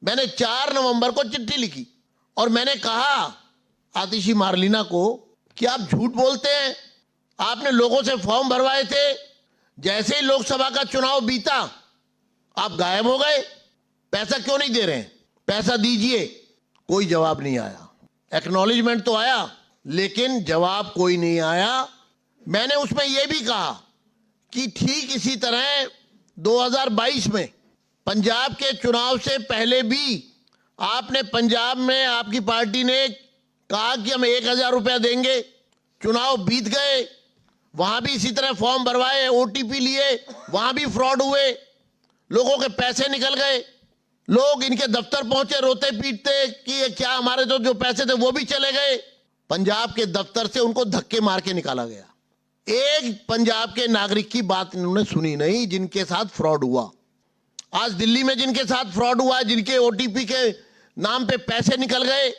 मैंने 4 नवंबर को चिट्ठी लिखी और मैंने कहा आतिशी मारलीना को कि आप झूठ बोलते हैं, आपने लोगों से फॉर्म भरवाए थे, जैसे ही लोकसभा का चुनाव बीता आप गायब हो गए, पैसा क्यों नहीं दे रहे हैं, पैसा दीजिए। कोई जवाब नहीं आया। एक्नॉलेजमेंट तो आया लेकिन जवाब कोई नहीं आया। मैंने उसमें यह भी कहा कि ठीक इसी तरह 2022 में पंजाब के चुनाव से पहले भी आपने पंजाब में आपकी पार्टी ने कहा कि हम 1000 रुपया देंगे, चुनाव बीत गए, वहां भी इसी तरह फॉर्म भरवाए, ओटीपी लिए, वहां भी फ्रॉड हुए, लोगों के पैसे निकल गए, लोग इनके दफ्तर पहुंचे रोते पीटते कि ये क्या, हमारे तो जो पैसे थे वो भी चले गए। पंजाब के दफ्तर से उनको धक्के मार के निकाला गया। एक पंजाब के नागरिक की बात इन्होंने सुनी नहीं जिनके साथ फ्रॉड हुआ। आज दिल्ली में जिनके साथ फ्रॉड हुआ, जिनके ओटीपी के नाम पे पैसे निकल गए,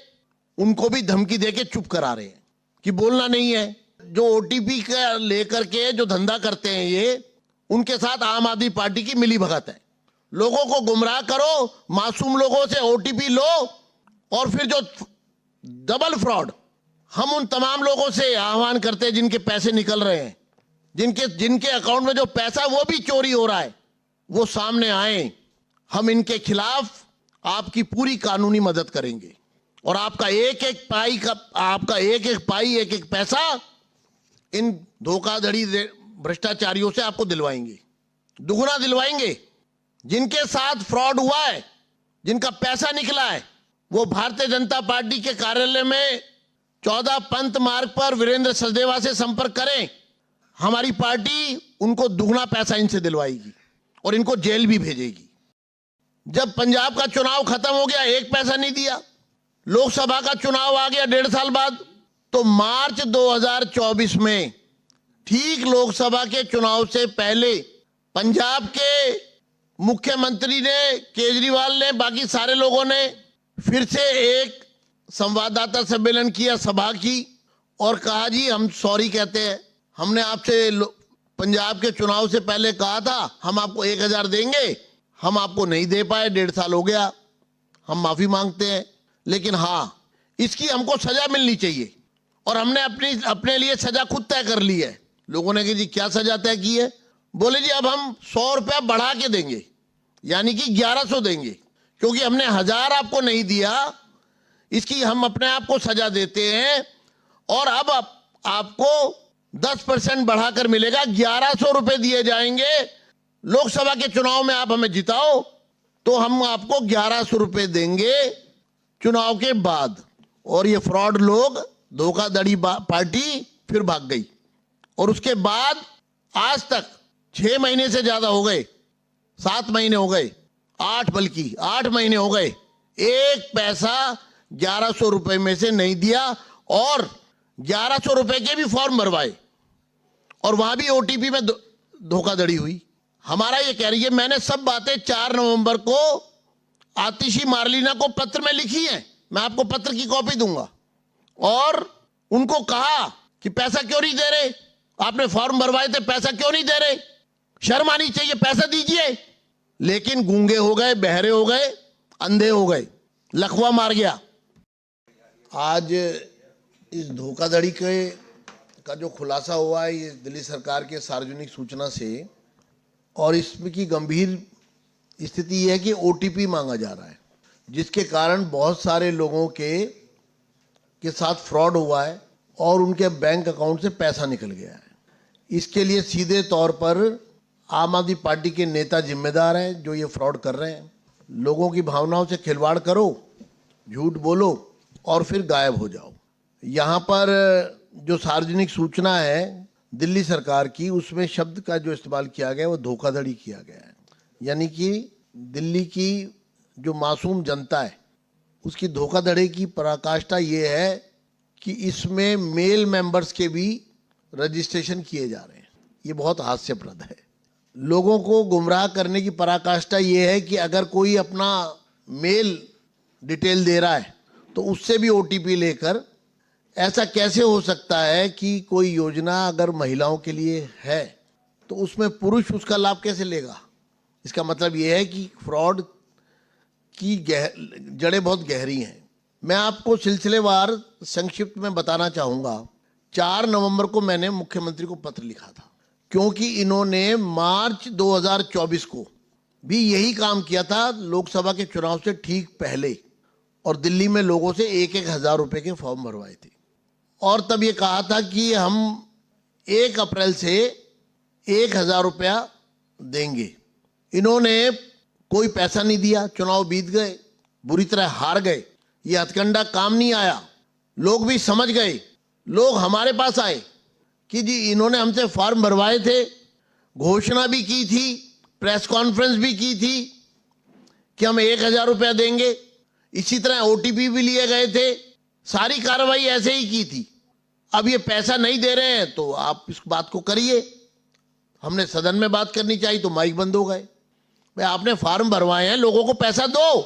उनको भी धमकी देके चुप करा रहे हैं कि बोलना नहीं है। जो ओटीपी का लेकर के जो धंधा करते हैं ये, उनके साथ आम आदमी पार्टी की मिली भगत है। लोगों को गुमराह करो, मासूम लोगों से ओटीपी लो और फिर जो डबल फ्रॉड, हम उन तमाम लोगों से आह्वान करते हैं जिनके पैसे निकल रहे हैं, जिनके अकाउंट में जो पैसा वो भी चोरी हो रहा है, वो सामने आए। हम इनके खिलाफ आपकी पूरी कानूनी मदद करेंगे और आपका एक एक पाई एक एक पैसा इन धोखाधड़ी भ्रष्टाचारियों से आपको दिलवाएंगे, दुगुना दिलवाएंगे। जिनके साथ फ्रॉड हुआ है, जिनका पैसा निकला है, वो भारतीय जनता पार्टी के कार्यालय में 14 पंत मार्ग पर वीरेंद्र सचदेवा से संपर्क करें। हमारी पार्टी उनको दुगना पैसा इनसे दिलवाएगी और इनको जेल भी भेजेगी। जब पंजाब का चुनाव खत्म हो गया, एक पैसा नहीं दिया, लोकसभा का चुनाव आ गया 1.5 साल बाद, तो मार्च 2024 में ठीक लोकसभा के चुनाव से पहले पंजाब के मुख्यमंत्री ने, केजरीवाल ने, बाकी सारे लोगों ने फिर से एक संवाददाता सम्मेलन किया, सभा की, और कहा जी हम सॉरी कहते हैं, हमने आपसे पंजाब के चुनाव से पहले कहा था हम आपको 1000 देंगे, हम आपको नहीं दे पाए, 1.5 साल हो गया, हम माफी मांगते हैं, लेकिन हाँ इसकी हमको सजा मिलनी चाहिए। और हमने अपने लिए सजा खुद तय कर ली है। लोगों ने कहा जी क्या सजा तय की है? बोले जी अब हम 100 रुपया बढ़ा के देंगे, यानी कि 1100 देंगे, क्योंकि हमने 1000 आपको नहीं दिया, इसकी हम अपने आप को सजा देते हैं और अब आपको 10% बढ़ाकर मिलेगा, 1100 रुपए दिए जाएंगे। लोकसभा के चुनाव में आप हमें जिताओ तो हम आपको 1100 रुपए देंगे चुनाव के बाद। और ये फ्रॉड लोग, धोखाधड़ी पार्टी फिर भाग गई और उसके बाद आज तक 6 महीने से ज्यादा हो गए, 7 महीने हो गए, 8 महीने हो गए, एक पैसा 1100 रुपए में से नहीं दिया और 1100 रुपए के भी फॉर्म भरवाए और वहां भी ओटीपी में धोखाधड़ी हुई। हमारा ये कह रही है, मैंने सब बातें 4 नवंबर को आतिशी मारलीना को पत्र में लिखी है, मैं आपको पत्र की कॉपी दूंगा, और उनको कहा कि पैसा क्यों नहीं दे रहे, आपने फॉर्म भरवाए थे, पैसा क्यों नहीं दे रहे, शर्म आनी चाहिए, पैसा दीजिए। लेकिन गूंगे हो गए, बहरे हो गए, अंधे हो गए, लकवा मार गया। आज इस धोखाधड़ी का जो खुलासा हुआ है ये दिल्ली सरकार के सार्वजनिक सूचना से, और इसमें की गंभीर स्थिति यह है कि ओटीपी मांगा जा रहा है, जिसके कारण बहुत सारे लोगों के साथ फ्रॉड हुआ है और उनके बैंक अकाउंट से पैसा निकल गया है। इसके लिए सीधे तौर पर आम आदमी पार्टी के नेता जिम्मेदार हैं जो ये फ्रॉड कर रहे हैं। लोगों की भावनाओं से खिलवाड़ करो, झूठ बोलो और फिर गायब हो जाओ। यहाँ पर जो सार्वजनिक सूचना है दिल्ली सरकार की, उसमें शब्द का जो इस्तेमाल किया गया है वो धोखाधड़ी किया गया है, यानी कि दिल्ली की जो मासूम जनता है उसकी धोखाधड़ी की पराकाष्ठा ये है कि इसमें मेल मेंबर्स के भी रजिस्ट्रेशन किए जा रहे हैं। ये बहुत हास्यप्रद है। लोगों को गुमराह करने की पराकाष्ठा ये है कि अगर कोई अपना मेल डिटेल दे रहा है तो उससे भी ओटीपी लेकर, ऐसा कैसे हो सकता है कि कोई योजना अगर महिलाओं के लिए है तो उसमें पुरुष उसका लाभ कैसे लेगा? इसका मतलब ये है कि फ्रॉड की जड़ें बहुत गहरी हैं। मैं आपको सिलसिलेवार संक्षिप्त में बताना चाहूँगा। 4 नवंबर को मैंने मुख्यमंत्री को पत्र लिखा था, क्योंकि इन्होंने मार्च 2024 को भी यही काम किया था, लोकसभा के चुनाव से ठीक पहले, और दिल्ली में लोगों से 1-1 हज़ार रुपए के फॉर्म भरवाए थे। और तब ये कहा था कि हम 1 अप्रैल से 1,000 रुपया देंगे। इन्होंने कोई पैसा नहीं दिया, चुनाव बीत गए, बुरी तरह हार गए। ये हथकंडा काम नहीं आया। लोग भी समझ गए, लोग हमारे पास आए कि जी इन्होंने हमसे फॉर्म भरवाए थे, घोषणा भी की थी, प्रेस कॉन्फ्रेंस भी की थी कि हम 1,000 रुपया देंगे। इसी तरह OTP भी लिए गए थे, सारी कार्रवाई ऐसे ही की थी। अब ये पैसा नहीं दे रहे हैं तो आप इस बात को करिए। हमने सदन में बात करनी चाहिए तो माइक बंद हो गए। भाई आपने फॉर्म भरवाए हैं, लोगों को पैसा दो।